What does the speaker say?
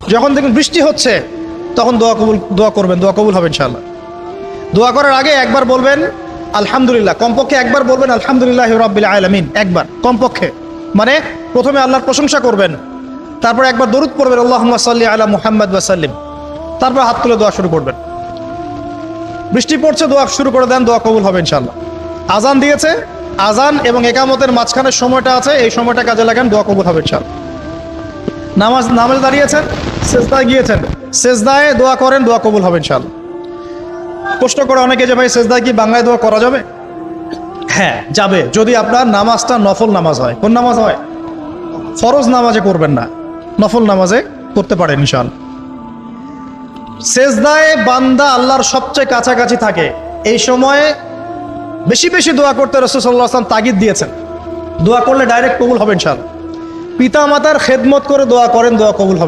যখন দেখুন বৃষ্টি হচ্ছে তখন দোয়া করবেন, দোয়া কবুল হবে ইনশাআল্লাহ। দোয়া করার আগে একবার বলবেন আলহামদুলিল্লাহ, কমপক্ষে একবার বলবেন আলহামদুলিল্লাহ রাব্বিল আলামিন, একবার কমপক্ষে। মানে প্রথমে আল্লাহর প্রশংসা করবেন, তারপর একবার দরুদ পড়বেন আল্লাহুম্মা সাল্লি আলা মুহাম্মাদ ওয়া সাল্লিম, তারপর হাত তুলে দোয়া শুরু করবেন। বৃষ্টি পড়ছে, দোয়া শুরু করে দেন, দোয়া কবুল হবে ইনশাআল্লাহ। আজান দিয়েছে, আজান এবং একামতের মাঝখানের সময়টা আছে, এই সময়টা কাজে লাগান, দোয়া কবুল হবে ইনশাআল্লাহ। নামাজে দাঁড়িয়েছেন, সেজদায় গিয়েছেন, সেজদায় দোয়া করেন, দোয়া কবুল হবে ইনশাআল্লাহ। প্রশ্ন করে অনেকে যে ভাই সেজদায় কি বাংলায় দোয়া করা যাবে? হ্যাঁ যাবে, যদি আপনার নামাজটা নফল নামাজ হয়। কোন নামাজ হয়? ফরজ নামাজে করবেন না, নফল নামাজে করতে পারেন ইনশাআল্লাহ। সেজদায় বান্দা আল্লাহর সবচেয়ে কাছাকাছি থাকে, এই সময়ে বেশি বেশি দোয়া করতে রাসূল সাল্লাল্লাহু আলাইহি ওয়াসাল্লাম তাগিদ দিয়েছেন। দোয়া করলে ডাইরেক্ট কবুল হবে ইনশাআল্লাহ। পিতা মাতার খেদমত করে দোয়া করেন, দোয়া কবুল হবে।